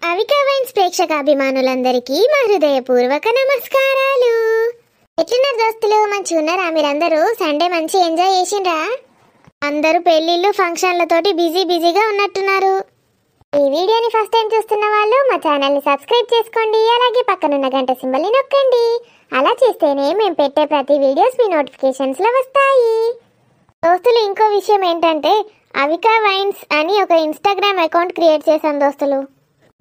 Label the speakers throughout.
Speaker 1: Avika wines ప్రేక్షకాభిమానులందరికీ మా హృదయపూర్వక నమస్కారాలు. ఎట్లున్నారు దోస్తులు? మంచిగా ఉన్నారా మీరందరూ? సండే మంచి ఎంజాయ్ చేసిండ్రా? అందరూ పెళ్లిళ్ళు ఫంక్షన్లతోటి బిజీగా ఉన్నట్టున్నారు. ఈ వీడియోని ఫస్ట్ టైం చూస్తున్న వాళ్ళు మా ఛానల్ని సబ్స్క్రైబ్ చేసుకోండి, అలాగే పక్కనున్న గంట సింబల్ని నొక్కండి. అలా చేస్తేనే మేము పెట్టే ప్రతి వీడియోస్ మీ నోటిఫికేషన్స్లో వస్తాయి. దోస్తులు, ఇంకో విషయం ఏంటంటే అవికా వైన్స్ అని ఒక ఇన్స్టాగ్రామ్ అకౌంట్ క్రియేట్ చేశాం దోస్తులు.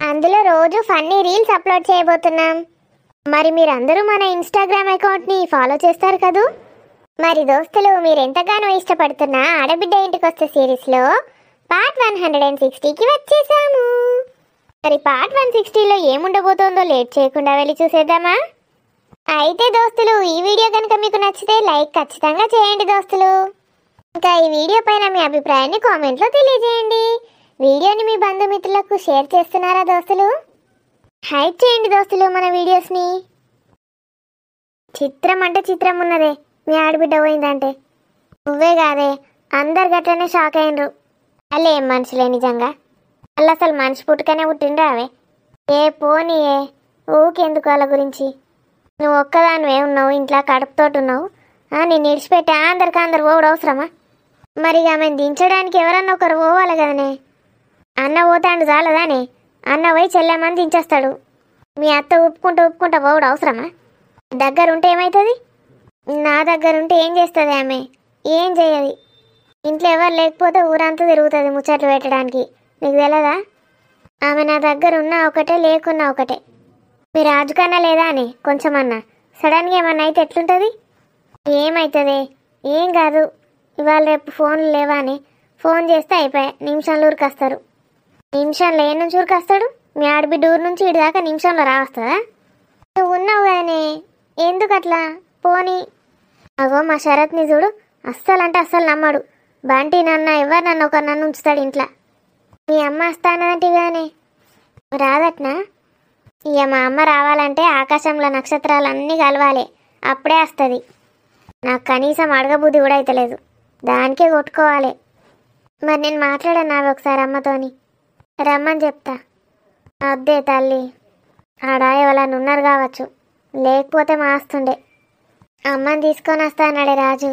Speaker 1: అందులో రోజు ఫన్నీ రీల్స్ అప్లోడ్ చేయబోతున్నాం. మరి మీరందరూ మన ఇన్స్టాగ్రామ్ అకౌంట్ని ఫాలో చేస్తారు కదూ? మరి దోస్తులు, మీరు ఎంతగానో ఇష్టపడుతున్న ఆడబిడ్డ ఇంటికి వస్తే సిరీస్లో పార్ట్ 160కి వచ్చేసాము. మరి పార్ట్ 160లో ఏముండబోతోందో లేట్ చేయకుండా వెళ్ళి చూసేద్దామా? అయితే దోస్తులు, ఈ వీడియో కనుక మీకు నచ్చితే లైక్ ఖచ్చితంగా చేయండి దోస్తులు. ఇంకా ఈ వీడియో పైన మీ అభిప్రాయాన్ని కామెంట్లో తెలియజేయండి. వీడియోని మీ బంధుమిత్రులకు షేర్ చేస్తున్నారా దోస్తులు? హైప్ చేయండి దోస్తులు మన వీడియోస్ని. చిత్రం అంటే చిత్రం ఉన్నదే మీ ఆడబిడ్డ పోయిందంటే. నువ్వే కాదే, అందరు గట్లనే షాక్ అయినరు. అలా ఏం మనుషులే నిజంగా. అలా అసలు మనిషి పుట్టుకనే పుట్టిండ్రా అవే. ఏ పోనీయే, ఊకెందుకు వాళ్ళ గురించి? నువ్వు ఒక్కదానివే ఉన్నావు, ఇంట్లో కడుపుతోటి ఉన్నావు. నేను ఇడిచిపెట్టా అందరు పోవడం అవసరమా? మరి ఆమెను దించడానికి ఎవరన్నా ఒకరు పోవాలి కదనే. అన్న పోతాడు చాలదానే, అన్న పోయి చెల్లెమ్మని దించేస్తాడు. మీ అత్త ఉప్పుకుంటా పోవడం అవసరమా? దగ్గరుంటే ఏమవుతుంది? నా దగ్గరుంటే ఏం చేస్తుంది ఆమె? ఏం చేయదు. ఇంట్లో ఎవరు లేకపోతే ఊరంతా తిరుగుతుంది ముచ్చట్లు పెట్టడానికి. నీకు తెలియదా? ఆమె నా దగ్గర ఉన్నా ఒకటే, లేకున్నా ఒకటే. మీ రాజుకన్నా లేదా అని కొంచెమన్నా సడన్గా ఏమన్నా అయితే ఎట్లుంటుంది? ఏమవుతుంది? ఏం కాదు. ఇవాళ రేపు ఫోన్లు లేవా అని ఫోన్ చేస్తే అయిపోయా, నిమిషంలో ఊరికొస్తారు. నిమిషంలో ఏ నుంచి ఊరికొస్తాడు? మీ ఆడబిడ్డ ఊరు నుంచి ఇటు దాకా నిమిషంలో రావస్తుందా? నువ్వు ఉన్నావు కదనే, ఎందుకు అట్లా? పోనీ. అగో మా శరత్ని చూడు, అస్సలు నమ్మడు. బంటి నన్న ఎవరు నన్ను ఒక నన్ను ఉంచుతాడు ఇంట్లో. మీ అమ్మ వస్తానంటే కానీ రాదట్నా? ఇక మా అమ్మ రావాలంటే ఆకాశంలో నక్షత్రాలన్నీ కలవాలి, అప్పుడే వస్తుంది. నాకు కనీసం అడగబుద్ధి కూడా అయితలేదు, దానికే కొట్టుకోవాలి. మరి నేను మాట్లాడాను అవి ఒకసారి అమ్మతోని, రమ్మని చెప్తా. అద్దే తల్లి, ఆడాయ వాళ్ళని ఉన్నారు కావచ్చు, లేకపోతే మాస్తుండే. అమ్మని తీసుకొని వస్తా అన్నాడే రాజు.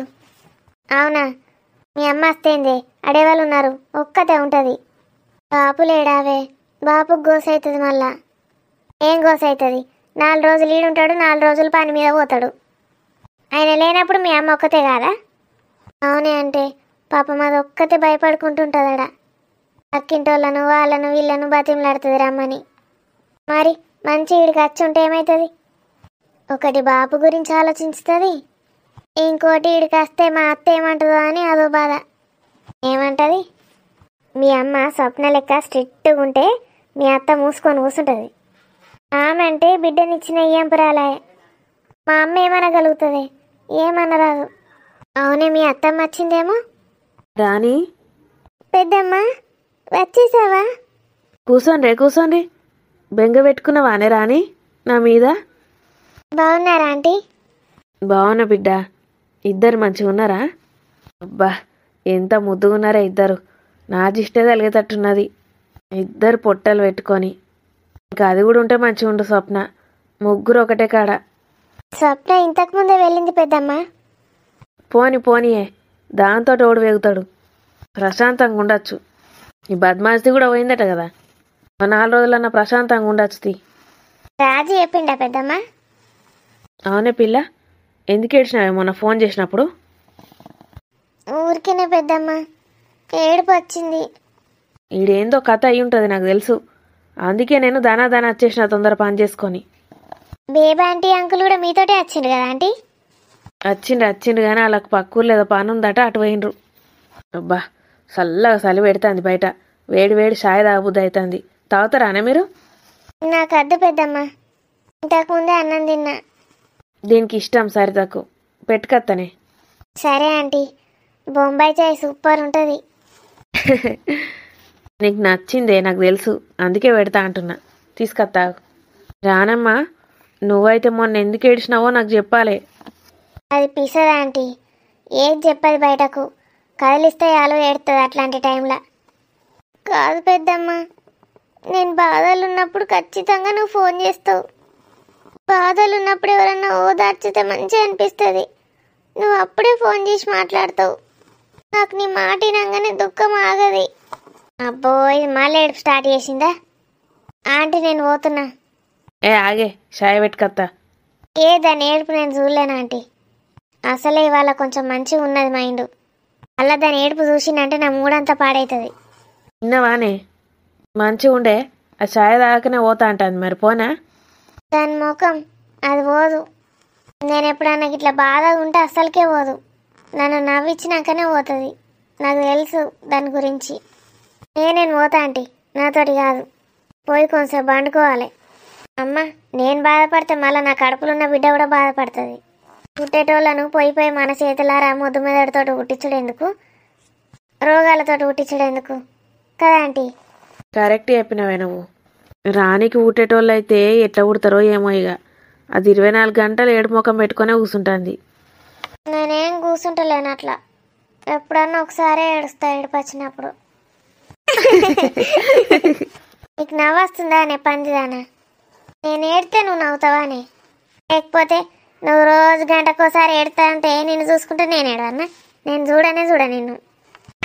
Speaker 1: అవునా? మీ అమ్మ వస్తేంది, అడేవాళ్ళు ఉన్నారు, ఒక్కతే ఉంటుంది. బాపు లేడావే, బాపుకు గోస అవుతుంది. మళ్ళా ఏం గోస అవుతుంది? 4 రోజులు ఈడుంటాడు, 4 రోజులు పని మీద పోతాడు. ఆయన లేనప్పుడు మీ అమ్మ ఒక్కతే కాదా? అవునే అంటే పాపం అది ఒక్కతే భయపడుకుంటుంటుందడా. అక్కింటోళ్ళను వాళ్ళను వీళ్ళను బతిమలాడుతుంది రమ్మని. మరి మంచి ఈడికి వచ్చి ఉంటే ఏమవుతుంది? ఒకటి బాపు గురించి ఆలోచించుతుంది, ఇంకోటి ఈడికి వస్తే మా అత్త ఏమంటుందో అని అదో బాధ. ఏమంటుంది? మీ అమ్మ స్వప్న లెక్క స్ట్రిక్ట్గా ఉంటే మీ అత్త మూసుకొని కూర్చుంటుంది. ఆమె అంటే బిడ్డనిచ్చిన ఇయ్యంపురాలే. మా అమ్మ ఏమనగలుగుతుంది? ఏమనరాదు. అవునే, మీ అత్తమ్మ వచ్చిందేమో.
Speaker 2: రాణి,
Speaker 1: పెద్దమ్మ వచ్చేసావా?
Speaker 2: కూసోండి. బెంగ పెట్టుకున్నావానే రాణి నా మీద?
Speaker 1: బాగున్నారా ఆంటీ?
Speaker 2: బాగున్నా బిడ్డ. ఇద్దరు మంచిగా ఉన్నారా? అబ్బా, ఎంత ముద్దుగున్నారా ఇద్దరు. నా జిష్టే తలిగేటట్టున్నది. ఇద్దరు పొట్టలు పెట్టుకొని. ఇంకా అది కూడా ఉంటే మంచిగా ఉండు స్వప్న. ముగ్గురు ఒకటే కాడ.
Speaker 1: స్వప్న ఇంతకు ముందే వెళ్ళింది పెద్దమ్మ.
Speaker 2: పోనీయే, దాంతో ఓడి వేగుతాడు. ప్రశాంతంగా ఉండొచ్చు. ఈ బద్మాస్ది కూడా పోయిందట కదా, 4 రోజులన్నా ప్రశాంతంగా ఉండొచ్చు.
Speaker 1: రాజు చెప్పిండా పెద్దమ్మ?
Speaker 2: అవునే పిల్ల, ఎందుకు ఏడ్చినావే మొన్న ఫోన్ చేసినప్పుడు?
Speaker 1: ఊరికేనే పెద్దమ్మ, ఏడుపు వచ్చింది.
Speaker 2: ఈడేందో కథ అయి ఉంటుంది నాకు తెలుసు. అందుకే నేను దానా వచ్చేసిన తొందర పని చేసుకొని.
Speaker 1: బేబా ఆంటీ అంకుల్ కూడా మీతోటే వచ్చిండు కదా ఆంటీ?
Speaker 2: వచ్చిండు కానీ వాళ్ళకి పక్కూర్లో ఏదో పని ఉందట, అటు పోయిండ్రు. అబ్బా, చల్లగా చలి పెడుతుంది బయట. వేడి షాయి తాగబుద్ది అవుతుంది. తాగుతారానే మీరు?
Speaker 1: నాకు అద్దు పెద్దమ్మ, ఇంతకుముందే అన్నం తిన్నా.
Speaker 2: దీనికి ఇష్టం సరితకు, పెట్టుకత్తనే.
Speaker 1: సరే ఆంటీ, బొంబాయి చాయ్ సూపర్ ఉంటుంది.
Speaker 2: నీకు నచ్చిందే నాకు తెలుసు, అందుకే పెడతా అంటున్నా. తీసుకొత్తా. రానమ్మా, నువ్వైతే మొన్న ఎందుకు ఏడిచినావో నాకు చెప్పాలి.
Speaker 1: అది పిసదా ఆంటీ, ఏది చెప్పదు బయటకు. కదిలిస్తే ఆలు ఏడుతుంది అట్లాంటి టైంలో. కాదు పెద్దమ్మ, నేను బాధలు ఉన్నప్పుడు ఖచ్చితంగా నువ్వు ఫోన్ చేస్తావు. బాధలు ఉన్నప్పుడు ఎవరన్నా ఓదార్చితే మంచిగా అనిపిస్తుంది. నువ్వు అప్పుడే ఫోన్ చేసి మాట్లాడతావు. నాకు నీ మాట వినంగానే దుఃఖం ఆగది. అబ్బో, ఇది మళ్ళీ ఏడుపు స్టార్ట్ చేసిందా? ఆంటీ నేను పోతున్నా.
Speaker 2: ఏ ఆగే, చాయ్ పెట్టుకత్తా.
Speaker 1: దాని ఏడుపు నేను చూడలేను ఆంటీ. అసలే ఇవాళ కొంచెం మంచిగా ఉన్నది మైండ్. అలా దాని ఏడుపు చూసిందంటే నా మూడంతా పాడవుతుంది.
Speaker 2: విన్నవానే, మంచిగా ఉండే. ఆ చాయ్ తాగకనే పోతా అంటుంది. మరి పోనా?
Speaker 1: దాని ముఖం అది పోదు. నేను ఎప్పుడన్నా ఇట్లా బాధగా ఉంటే అస్సలకే పోదు. నన్ను నవ్వించినాకనే పోతుంది. నాకు తెలుసు దాని గురించి. నేను పోతా ఆంటీ, నాతోటి కాదు. పోయి కొంచెం పండుకోవాలి. అమ్మ, నేను బాధపడితే మళ్ళీ నా కడుపులో ఉన్న బిడ్డ కూడా బాధపడుతుంది. పుట్టేటోళ్ళను పోయి మన చేతులారా ముద్దు మెదడుతో పుట్టించడు ఎందుకు? రోగాలతో పుట్టించడు ఎందుకు కదా ఆంటీ?
Speaker 2: కరెక్ట్ చెప్పినవే నువ్వు. రానికి ఊటేటోళ్ళు అయితే ఎట్లా పుడతారో ఏమో. ఇక అది 24 గంటలు ఏడు ముఖం పెట్టుకునే కూర్చుంటుంది.
Speaker 1: నేనేం కూర్చుంటలేను అట్లా. ఎప్పుడన్నా ఒకసారి ఏడుస్తా ఏడుపు వచ్చినప్పుడు. నీకు నవ్వొస్తుందా అనే పందిదానా? నేను ఏడితే నువ్వు నవ్వుతావానే? లేకపోతే నువ్వు రోజు గంటకోసారి ఏడుతా అంటే నిన్ను చూసుకుంటే నేను ఏడవన్నా? నేను చూడ నిన్ను.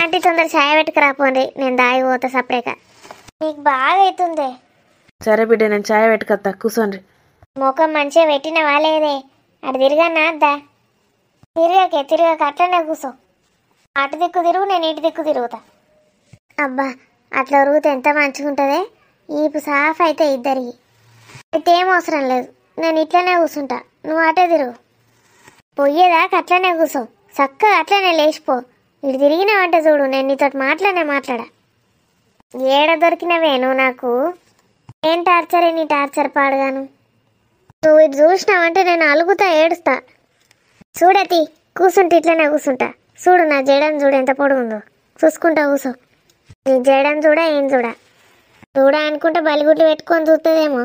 Speaker 1: అంటే తొందర ఛాయ్ పెట్టుకురాపోండి, నేను దాగిపోతా సపరేక. నీకు బాగా అవుతుంది.
Speaker 2: సరే బిడ్డ, నేను చాయ్ పెట్టుకత్తా, కూర్చోండి.
Speaker 1: ముఖం మంచిగా పెట్టినవా లేదే? అటు తిరిగన్నా అద్దా? తిరగక అట్లనే కూర్చో. అటు దిక్కు తిరుగు, నేను ఇటు దిక్కు తిరుగుతా. అబ్బా, అట్లా ఉరుగుతే ఎంత మంచిగా ఉంటుందే. ఈపు సాఫ్ అయితే ఇద్దరికి. అయితే ఏం అవసరం లేదు, నేను ఇట్లనే కూర్చుంటా. నువ్వు అటే తిరుగు. పొయ్యేదాకా అట్లనే కూర్చో. చక్కగా అట్లనే లేచిపో. ఇటు తిరిగినావంటే చూడు, నేను నీతో మాట్లాడా. ఏడ దొరికినవే నువ్వు నాకు? ఏం టార్చరే నీ టార్చర్ పాడుగాను. నువ్వు ఇటు చూసినావంటే నేను అలుగుతా, ఏడుస్తా. చూడతి, కూర్చుంటే ఇట్లనే కూర్చుంటా. చూడు నా జడం చూడు ఎంత పొడుగుందో. చూసుకుంటా కూర్చో. నీ జడం చూడా ఏం చూడా అనుకుంటే బలిగుడ్లు పెట్టుకొని చూస్తుందేమో.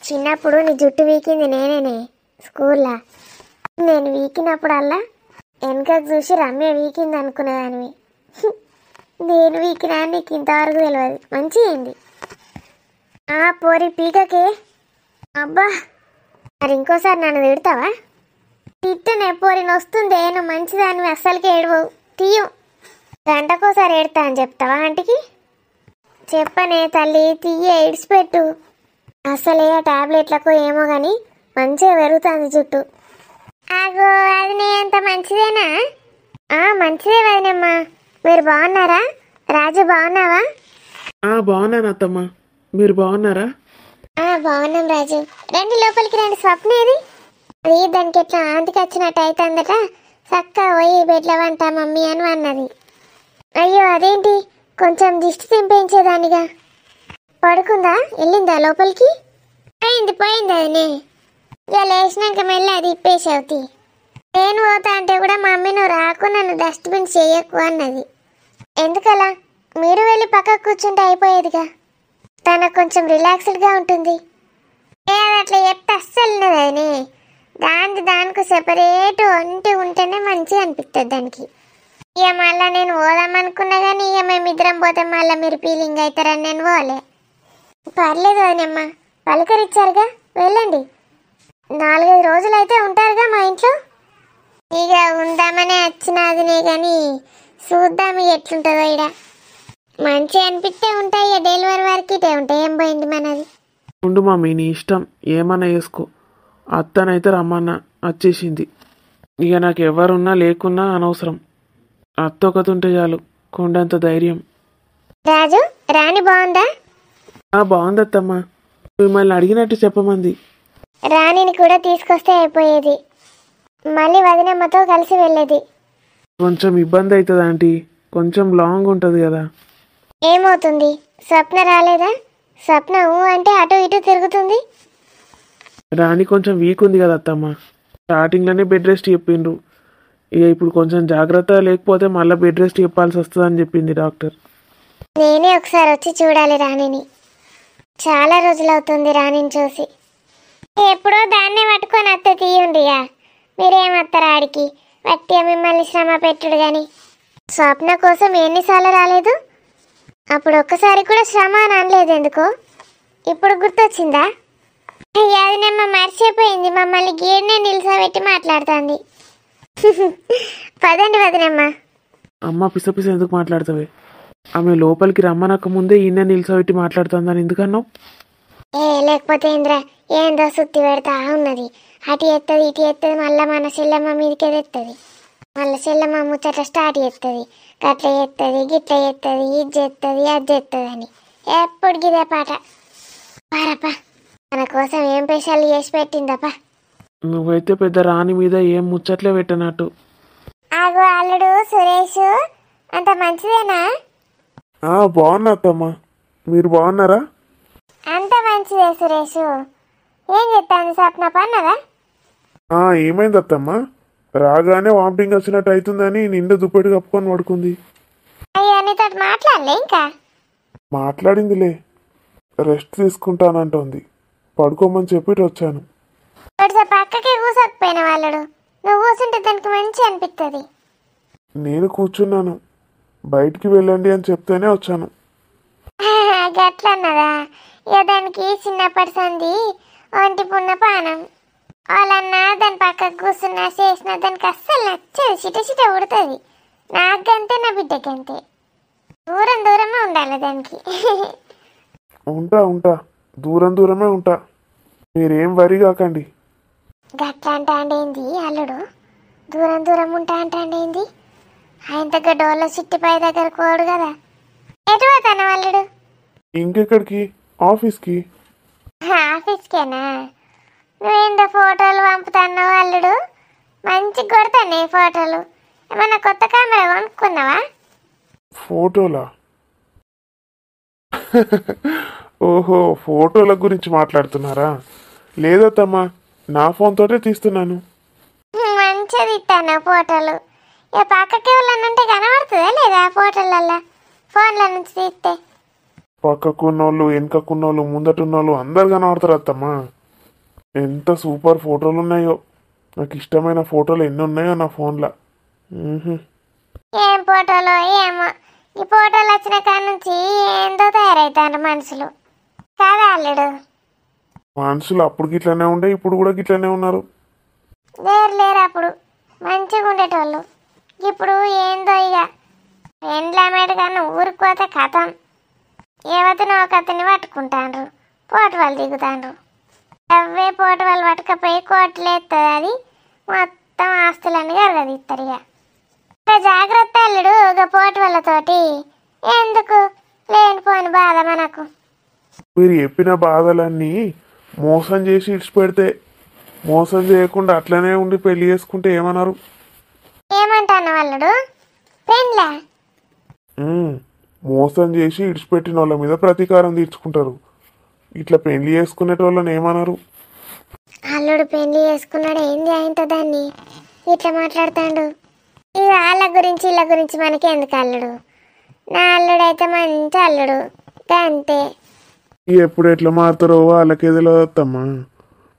Speaker 1: చిన్నప్పుడు నీ జుట్టు వీకింది నేనేనే స్కూల్లో. నేను వీకినప్పుడల్లా వెనకకు చూసి రమ్య వీకింది అనుకునేదానివి. నేను వీకినా నీకు ఇంతవరకు తెలియదు. మంచిగా అయింది. పోరి పీకకే. అబ్బా, మరి ఇంకోసారి నన్ను తిడతావా? తిట్టనే పోరిని వస్తుంది. నువ్వు మంచిదానివి, అస్సలకి ఏడవవు. తీయు. గంటకోసారి ఏడుతా అని చెప్తావా ఆంటీకి? చెప్పనే తల్లి, తీయ ఇడిచిపెట్టు. అసలే ఆ టాబ్లెట్లకు ఏమో కానీ మంచిగా పెరుగుతుంది జుట్టు. అగో, అది నీ అంత మంచిదేనా? మంచిదే వదినమ్మా. మీరు బాగున్నారా? రాజు బాగున్నావా?
Speaker 2: బాగున్నాను అత్తమ్మ, మీరు బాగున్నారా?
Speaker 1: బాగున్నాం రాజు. రండి లోపలికి రండి. స్వప్న ఏది? అది దానికి ఎట్లా ఆంటీకి వచ్చినట్టు అవుతుందట. చక్క పోయి బెడ్ల వంట మమ్మీ అని అన్నది. అయ్యో, అదేంటి? కొంచెం దిష్టి తెంపేయించేదానిగా. పడుకుందా? వెళ్ళిందా లోపలికి? పోయింది అదినే. ఇక లేచినాక మెల్లి అది ఇప్పేసావుతి. నేను పోతా అంటే కూడా మమ్మీ నువ్వు రాకు, నన్ను డస్ట్బిన్ చేయకు అన్నది. ఎందుకలా? మీరు వెళ్ళి పక్కకు కూర్చుంటే అయిపోయేదిగా. తనకు కొంచెం రిలాక్స్డ్గా ఉంటుంది. అది అట్లా చెప్తే అస్సలు ఉన్నదనే. దానికి సెపరేట్ ఒంటి ఉంటేనే మంచిగా అనిపిస్తుంది దానికి. ఇక మళ్ళీ నేను పోదామనుకున్నా కానీ ఇక మేమిద్దరం పోతే మళ్ళీ మీరు ఫీలింగ్ అవుతారని నేను పోలే. పర్లేదు అదనమ్మా, పలకరిచ్చారుగా, వెళ్ళండి. 4-5 రోజులు అయితే ఉంటారుగా మా ఇంట్లో. ఇక ఉందామనే వచ్చినదినే కానీ చూద్దాం ఎట్లుంటుందో. ఇడ మంచిగా అనిపిస్తే ఉంటాయి. డెలివరీ వరకు ఇటే ఉంటాయి. ఏం పోయింది మనది.
Speaker 3: ఉండు మమ్మీ, నీ ఇష్టం, ఏమన్నా చేసుకో. అత్తనైతే రమ్మన్నా వచ్చేసింది. ఇక నాకు ఎవరున్నా లేకున్నా అనవసరం. అత్త ఒకతుంటే చాలు, కొండంత ధైర్యం.
Speaker 1: రాజు, రాణి బాగుందా?
Speaker 3: బాగుందత్తమ్మా, మిమ్మల్ని అడిగినట్టు చెప్పమంది.
Speaker 1: రాణిని కూడా తీసుకొస్తే అయిపోయేది. మళ్ళీ వదినమ్మతో కలిసి వెళ్ళేది.
Speaker 3: కొంచెం ఇబ్బంది అవుతుంది ఆంటీ, కొంచెం లాంగ్ ఉంటుంది కదా.
Speaker 1: ఏమవుతుంది? స్వప్న రాలేదా? స్వప్న అంటే అటు ఇటు తిరుగుతుంది.
Speaker 3: రాణి కొంచెం వీక్ ఉంది కదా అత్తమ్మ. స్టార్టింగ్లోనే బెడ్ రెస్ట్ చెప్పిండ్రు. ఇక ఇప్పుడు కొంచెం జాగ్రత్త, లేకపోతే మళ్ళీ బెడ్ రెస్ట్ చెప్పాల్సి వస్తుందని చెప్పింది డాక్టర్.
Speaker 1: నేనే ఒకసారి వచ్చి చూడాలి రాణిని. చాలా రోజులు అవుతుంది రాణిని చూసి. ఎప్పుడో దాన్నే పట్టుకొని అత్త తీయండిగా. మీరేమత్తారా ఆడికి? వట్టిగా మిమ్మల్ని శ్రమ పెట్టుడు కానీ. స్వప్న కోసం ఎన్నిసార్లు రాలేదు? అప్పుడు ఒక్కసారి కూడా శ్రమ అని అనలేదు ఎందుకో, ఇప్పుడు గుర్తొచ్చిందా? యాదినమ్మ మర్చిపోయింది, మమ్మల్ని గీడనే నిల్చోబెట్టి మాట్లాడుతుంది. పదండి వదినమ్మ.
Speaker 3: అమ్మ పిసపిస ఎందుకు మాట్లాడతావే? ఆమె లోపలికి రమ్మనక ముందే ఈయన నిల్చోబెట్టి మాట్లాడుతుందని ఎందుకన్నావు?
Speaker 1: లేకపోతే ఇంద్ర ఏందో సుత్తి పెడతా ఉన్నది. అటు ఎత్తది ఇటు ఎత్తది, మళ్ళీ మన చెల్లెమ్మ మీదకే తెస్తుంది. మళ్ళీ చెల్లెమ్మ ముచ్చట స్టార్ట్ చేస్తుంది. గట్ల చేస్తుంది, గిట్ల చేస్తుంది, ఇది చేస్తుంది, అది చేస్తుంది అని ఎప్పుడు గిదే పాట. పారప్ప, మన కోసం ఏం స్పెషల్ చేసి పెట్టిందప్ప.
Speaker 3: నువ్వైతే పెద్ద రాణి మీద ఏం ముచ్చట్లే పెట్టనట్టు.
Speaker 1: ఆగు అల్లుడు సురేష్, అంత మంచిదేనా?
Speaker 3: బాగున్నా అత్తమ్మా, మీరు బాగున్నారా?
Speaker 1: అంత మంచిదే సురేష్. ఏం చెప్తాను స్వప్న పన్నదా?
Speaker 3: ఏమైంది అత్తమ్మా? రాగానే వామిటింగ్ వచ్చినట్టు అవుతుందని నిండా దుప్పటి కప్పుకొని పడుకుంది.
Speaker 1: అయ్యా నీతో మాట్లాడలే ఇంకా?
Speaker 3: మాట్లాడిందిలే, రెస్ట్ తీసుకుంటానంటోంది. పడుకోమని చెప్పి వచ్చాను.
Speaker 1: పక్కకే కూసకపోయిన వాళ్ళడు, నువ్వు కూర్చుంటే దానికి మంచి అనిపిస్తుంది.
Speaker 3: నేను కూర్చున్నాను, బయటికి వెళ్ళండి అని చెప్తేనే వచ్చాను.
Speaker 1: గట్లన్నదా? ఇక దానికి చిన్నప్పటి సంది ఒంటి పున్న పానం. వాళ్ళన్నా దాని పక్కకు కూర్చున్నా చేసినా దానికి అస్సలు నచ్చదు, చిట చిట ఉడుతుంది. నాకంతే, నా బిడ్డకంతే. దూరం దూరమే ఉండాలి దానికి.
Speaker 3: ఉంటా దూరమే ఉంటా, మీరేం వరి కాకండి.
Speaker 1: గట్ల అంటాండేంది అల్లుడు? దూరం దూరం ఉంటా అంటాండేంది? ఆయన దగ్గర డోళ్ళ చిట్టిపై దగ్గర కోడు కదా. ఎటు పోతాను అల్లుడు?
Speaker 3: ఇంకెక్కడికి? ఆఫీస్కి.
Speaker 1: ఆఫీస్కేనా? నువ్వేందో ఫోటోలు పంపుతున్నావు అల్లుడు, మంచి కొడతానే ఫోటోలు. ఏమన్నా కొత్త కెమెరా కొనుక్కున్నావా?
Speaker 3: ఫోటోలా? ఓహో, ఫోటోల గురించి మాట్లాడుతున్నారా? లేదత్తమ్మా, నా ఫోన్ తోటే తీస్తున్నాను.
Speaker 1: మంచిది ఇస్తాను ఫోటోలు. ఇక పక్కకి వాళ్ళనంటే కనబడుతుందా లేదా ఫోటోలల్లా, ఫోన్ల నుంచి తీస్తే?
Speaker 3: పక్కకున్నోళ్ళు, వెనకకున్నోళ్ళు, ముందటున్నోళ్ళు అందరు కనబడతారు అత్తమ్మా. ఎంత సూపర్ ఫోటోలు ఉన్నాయో. నాకు ఇష్టమైన ఫోటోలు ఎన్ని ఉన్నాయో నా ఫోన్లో.
Speaker 1: ఏం ఫోటోలో ఏమో, ఈ ఫోటోలు వచ్చిన కాడ నుంచి ఏందో తయారవుతారు మనుషులు కాదా అల్లుడు?
Speaker 3: మనుషులు అప్పుడు గిట్లనే ఉండే, ఇప్పుడు కూడా గిట్లనే ఉన్నారు.
Speaker 1: లేరు అప్పుడు మంచిగా ఉండేటోళ్ళు. ఇప్పుడు ఏందో ఇక ఎండ్ల మేడగాను ఊరికి పోతే కథం. ఏవతను ఒక అతన్ని పట్టుకుంటాండ్రు, పోటు వాళ్ళు దిగుతాండ్రు. అవే పోటు వాళ్ళు పట్టుకపోయి కోట్లు ఎత్తుంది. అది మొత్తం ఆస్తులన్నీ కరగదీస్తారు. ఇక జాగ్రత్త అల్లుడు, ఒక పోటు వాళ్ళతోటి ఎందుకు లేనిపోని బాధ మనకు.
Speaker 3: మీరు చెప్పిన బాధలన్నీ మోసం చేసి ఇడిచిపెడితే, మోసం చేయకుండా అట్లనే ఉండి పెళ్లి చేసుకుంటే ఏమన్నారు?
Speaker 1: ఏమంటాను అల్లుడు? పెండ్లా?
Speaker 3: మోసం చేసి ఇడిచిపెట్టిన వాళ్ళ మీద ప్రతీకారం తీర్చుకుంటారు. ఇట్లా పెళ్లి చేసుకునేటోళ్ళని ఏమన్నారు?
Speaker 1: అల్లుడు పెళ్లి చేసుకున్నాడు ఏంది ఆయనతో దాన్ని ఇట్లా మాట్లాడుతాడు? ఇక వాళ్ళ గురించి వీళ్ళ గురించి మనకి ఎందుకు అల్లుడు? నా అల్లుడు అయితే మంచి అల్లుడు అంతే.
Speaker 3: ఎప్పుడు ఎట్లా మారుతారో వాళ్ళకే తెలియదమ్మా.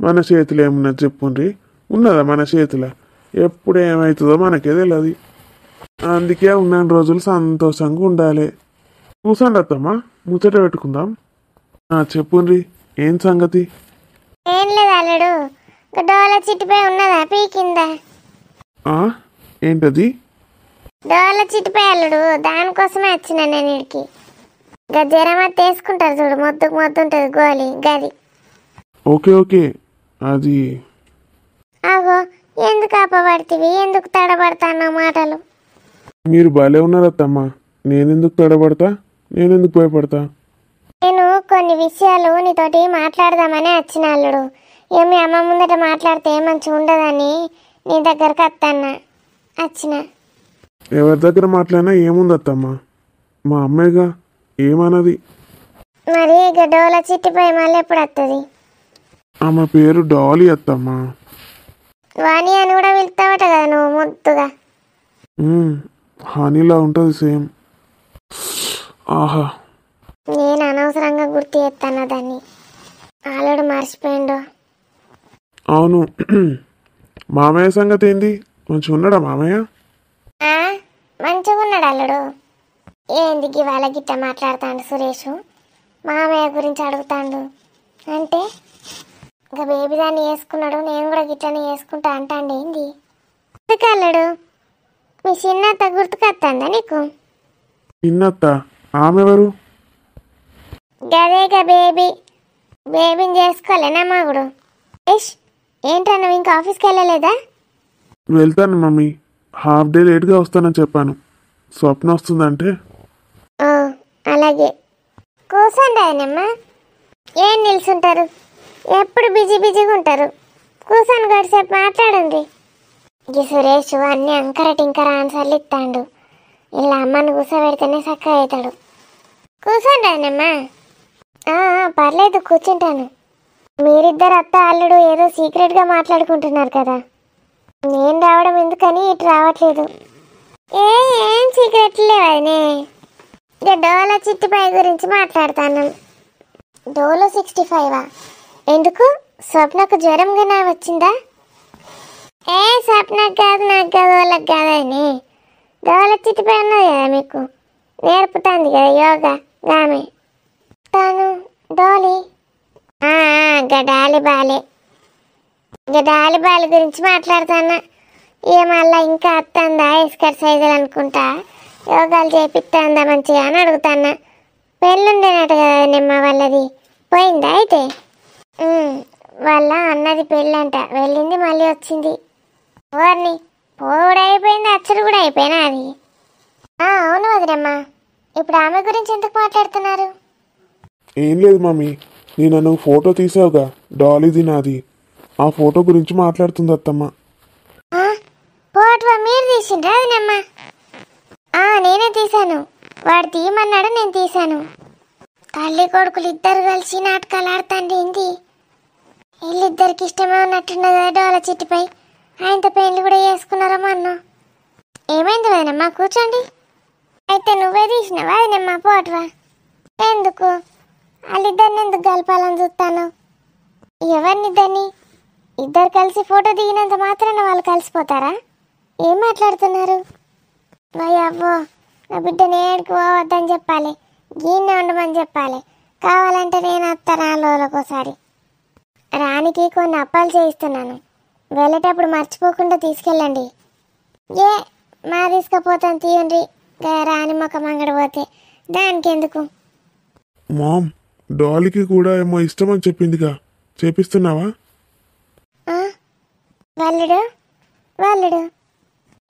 Speaker 3: మన చేతిలో ఏమున్నది చెప్పుండ్రి? ఉన్నదా మన చేతిలో? ఎప్పుడు ఏమవుతుందో మనకే తెలియదు. అందుకే ఉన్న రోజులు సంతోషంగా ఉండాలి. కూర్చోండి అత్తమ్మా, ముచ్చట పెట్టుకుందాం. చెప్పుండ్రి, ఏం సంగతి?
Speaker 1: ఏం లేదు అల్లుడు, డోల చిట్టిపై ఉన్నదా పీకిందా?
Speaker 3: ఏంటది?
Speaker 1: డోల చిట్టిపై అల్లుడు, దానికోసమే వచ్చిన నేను ఇడికి. జ్వరం తీసుకుంటారు చూడు, మొద్దుకు మొద్దు ఉంటుంది గోలి గది.
Speaker 3: ఓకే, అది.
Speaker 1: అగో, ఎందుకు ఆపబడితివి? ఎందుకు తడబడతాను మాటలు?
Speaker 3: మీరు భలే ఉన్నారత్తమ్మా. నేనెందుకు తడబడతా? నేనెందుకు భయపడతా?
Speaker 1: నేను కొన్ని విషయాలు నీతోటి మాట్లాడదామని వచ్చిన అల్లుడు. ఇక మీ అమ్మ ముందట మాట్లాడితే మంచిగా ఉండదని నీ దగ్గరకు వస్తాన్నా వచ్చిన.
Speaker 3: ఎవరి దగ్గర మాట్లాడినా ఏముందత్తమ్మా, మా అమ్మాయిగా, ఏమన్నది?
Speaker 1: మరి ఇక డోల చిట్టిపై మళ్ళీ ఎప్పుడు వస్తుంది?
Speaker 3: ఆమె పేరు డాలీ అత్తమ్మా.
Speaker 1: వాణి అని కూడా పిలుస్తావట కదా నువ్వు ముద్దుగా.
Speaker 3: హనీలా ఉంటుంది సేమ్. ఆహా,
Speaker 1: నేను అనవసరంగా గుర్తు చేస్తాను దాన్ని. అల్లుడు మర్చిపోయిండు.
Speaker 3: అవును. మామయ్య సంగతి ఏంది? మంచిగా ఉన్నాడా మామయ్య?
Speaker 1: మంచిగా ఉన్నాడు అల్లుడు. ఏంది ఇవాళ గిట్ట మాట్లాడుతాండు సురేష్? మామయ్య గురించి అడుగుతాండు అంటే ఇంకా బేబీ దాన్ని వేసుకున్నాడు, నేను కూడా గిట్లనే వేసుకుంటా అంటాండి. ఏంది గుర్తుకల్లడు? మీ చిన్నత్త గుర్తుకొస్తుందా నీకు?
Speaker 3: చిన్నత్త ఆమెవరు?
Speaker 1: గదేగా బేబీని చేసుకోలేనా మగుడు? ఇష్ ఏంటా నువ్వు ఇంకా ఆఫీస్కి వెళ్ళలేదా?
Speaker 3: వెళ్తాను మమ్మీ, హాఫ్ డే లేట్గా వస్తానని చెప్పాను. స్వప్న వస్తుందంటే.
Speaker 1: ఓ అలాగే. కూర్చోండి ఆయనమ్మా, ఏం నిల్చుంటారు? ఎప్పుడు బిజీగా ఉంటారు. కూర్చొని గడిసేపు మాట్లాడండి. ఈ సురేష్ అన్నీ అంకర టింకర ఆన్సర్లు ఇస్తాడు. ఇలా అమ్మని కూర్చోబెడితేనే చక్కగా అవుతాడు. కూర్చోండి ఆయనమ్మా. పర్లేదు కూర్చుంటాను. మీరిద్దరు అత్త అల్లుడు ఏదో సీక్రెట్గా మాట్లాడుకుంటున్నారు కదా, నేను రావడం ఎందుకని ఇటు రావట్లేదు. ఏం సీక్రెట్లు లేవనే. ఇక డోలో చిట్టిపై గురించి మాట్లాడతాను. డోలో 65 ఎందుకు? స్వప్నకు జ్వరం గినా వచ్చిందా? స్వప్నకు కాదు, నాకు కాదు, వాళ్ళకి కాదని డోలో చిట్టిపై ఉన్నది కదా, మీకు నేర్పుతుంది కదా యోగా ఆమె. తను డోలీ గడాలి బాలి గురించి మాట్లాడుతానా. మళ్ళా ఇంకా అత్తందా ఎక్సర్సైజులు అనుకుంటా, యోగాలు చేపిస్తుందా మంచిగా అని అడుగుతానా. పెళ్ళుండేనట్టు కదా నిమ్మ వాళ్ళది, పోయిందా అయితే? వాళ్ళ అన్నది పెళ్ళంట, వెళ్ళింది మళ్ళీ వచ్చింది. ఓర్ని పోవుడు అయిపోయింది, అచ్చుడు కూడా అయిపోయినా అది. అవును వదినమ్మా, ఇప్పుడు ఆమె గురించి ఎందుకు మాట్లాడుతున్నారు?
Speaker 3: ఏం లేదు మమ్మీ, నేను ఫోటో తీసావుగా డాలీది నాది, ఆ ఫోటో గురించి మాట్లాడుతుంది అత్తమ్మ.
Speaker 1: ఫోటో మీరు తీసిండ్రా వదినమ్మా? నేనే తీశాను, వాడు తీయమన్నాడు, నేను తీశాను. తల్లి కొడుకులు ఇద్దరు కలిసి నాటకాలు ఆడుతాండి. ఏంది వీళ్ళిద్దరికి ఇష్టమే ఉన్నట్టున్నదా డోల చిట్టిపై? ఆయనతో పెళ్లి కూడా చేసుకున్నారమ్మా అన్న. ఏమైంది వదినమ్మా? కూర్చోండి. అయితే నువ్వే తీసినావా వదినమ్మా ఫోటో? ఎందుకు వాళ్ళిద్దరిని ఎందుకు కలపాలని చూస్తాను? ఎవరినిద్దరిని? ఇద్దరు కలిసి ఫోటో దిగినంత మాత్రాన వాళ్ళు కలిసిపోతారా? ఏం మాట్లాడుతున్నారు? అవ్వో, నా బిడ్డని ఏడుకు పోవద్దని చెప్పాలి, గీన్నే ఉండమని చెప్పాలి. కావాలంటే నేను వస్తాను 4 రోజులకోసారి. రానికి కొన్ని అప్పాలు చేయిస్తున్నాను, వెళ్ళేటప్పుడు మర్చిపోకుండా తీసుకెళ్ళండి. మా తీసుకుపోతాను తీయండి, రాని మొక్క మంగడి పోతే దానికి ఎందుకు?
Speaker 3: మామ్, డాలీకి కూడా ఏమో ఇష్టం అని చెప్పిందిగా, చేపిస్తున్నావా? వాళ్ళుడు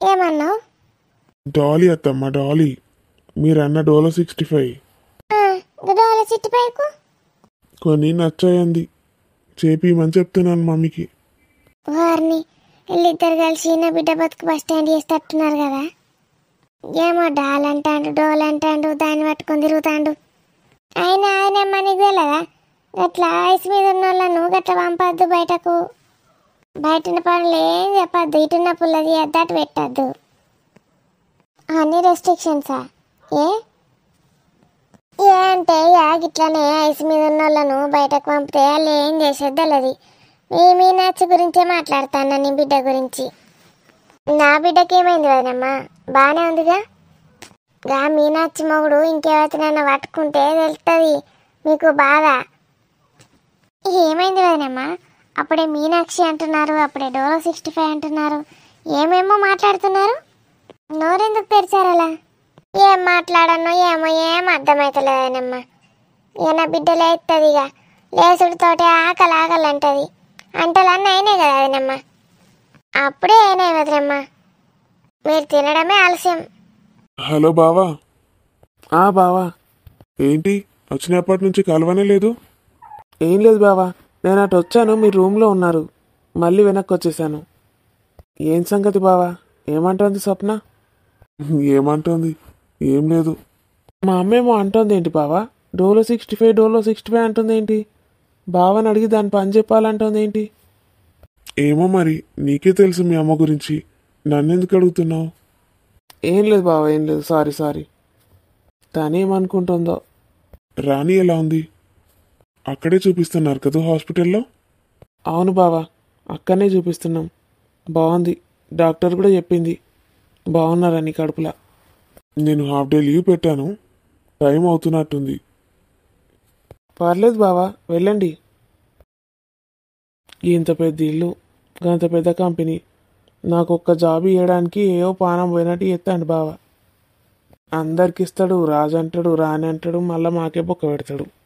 Speaker 3: ఏమన్నావు?
Speaker 4: డాలీ అత్తమ్మ, డాలీ. మీరన్న డోలో 65
Speaker 1: డోలో 65కు
Speaker 4: కొన్ని నచ్చాయంది, చేపిమని చెప్తున్నాను మమ్మీకి.
Speaker 1: వారిని వీళ్ళిద్దరు కలిసి నా బిడ్డ బతుకు బస్ స్టాండ్ చేసి తట్టున్నారు కదా. ఏమో డాల్ అంటాడు, డోల్ అంటాడు, దాన్ని పట్టుకొని తిరుగుతాడు. ఆయనమ్మ నీకు తెలియదా? గట్లా ఐస్ మీద ఉన్న వాళ్ళను గట్లా పంపద్దు బయటకు. బయటన పనులు ఏం చెప్పద్దు, ఇటున్న పుల్లది అద్దటు పెట్టద్దు. అన్ని రెస్ట్రిక్షన్సా? అంటే గిట్లనే ఐస్ మీద ఉన్న వాళ్ళను బయటకు పంపితే వాళ్ళు ఏం చేసేది తెలియదు. మీ మీనాక్షి గురించే మాట్లాడతాను, నీ బిడ్డ గురించి. నా బిడ్డకి ఏమైంది వదినమ్మా? బాగానే ఉందిగా. మీనాక్షి మొగుడు ఇంకెవరినైనా పట్టుకుంటే తెలుస్తుంది మీకు బాధ. ఏమైంది వదినమ్మా? అప్పుడే మీనాక్షి అంటున్నారు, అప్పుడే డోలో 65 అంటున్నారు, ఏమేమో మాట్లాడుతున్నారు. నోరెందుకు తెరిచారు అలా? ఏం మాట్లాడనో ఏమో ఏం అర్థమవుతలేదనమ్మా. నా బిడ్డ లేస్తుంది, ఇక లేసుడితోటి ఆకలంటది. అంటలన్నీ అయినాయి కదా అదనమ్మా. అప్పుడే అయినాయి వదినమ్మా, మీరు తినడమే ఆలస్యం.
Speaker 4: హలో బావా.
Speaker 3: బావా,
Speaker 4: ఏంటి వచ్చినప్పటి నుంచి కలవనే లేదు?
Speaker 3: ఏం లేదు బావా, నేను అటు వచ్చాను, మీ రూమ్లో ఉన్నారు, మళ్ళీ వెనక్కి వచ్చేసాను. ఏం సంగతి బావా? ఏమంటుంది స్వప్న?
Speaker 4: ఏమంటుంది? ఏం లేదు.
Speaker 3: మా అమ్మేమో అంటుంది ఏంటి బావా, డోలో 65 అంటుంది ఏంటి? బావని అడిగి దాని పని చెప్పాలంటుంది ఏంటి?
Speaker 4: ఏమో మరి, నీకే తెలుసు మీ అమ్మ గురించి, నన్నెందుకు అడుగుతున్నావు?
Speaker 3: ఏం లేదు బావా, ఏం లేదు, సారీ. తనేమనుకుంటుందో.
Speaker 4: రాణి ఎలా ఉంది? అక్కడే చూపిస్తున్నారు కదా హాస్పిటల్లో?
Speaker 3: అవును బావా, అక్కడనే చూపిస్తున్నాం. బాగుంది, డాక్టర్ కూడా చెప్పింది బాగున్నారని కడుపులా.
Speaker 4: నేను హాఫ్ డే లీవ్ పెట్టాను. టైం అవుతున్నట్టుంది.
Speaker 3: పర్లేదు బావా, వెళ్ళండి. ఇంత పెద్ద ఇల్లు, అంత పెద్ద కంపెనీ, నాకు ఒక్క జాబ్ ఇవ్వడానికి ఏవో పానం పోయినట్టు ఎత్తాడు బావ. అందరికి ఇస్తాడు, రాజు అంటాడు, రాని అంటాడు, మళ్ళీ మాకే బొక్క పెడతాడు.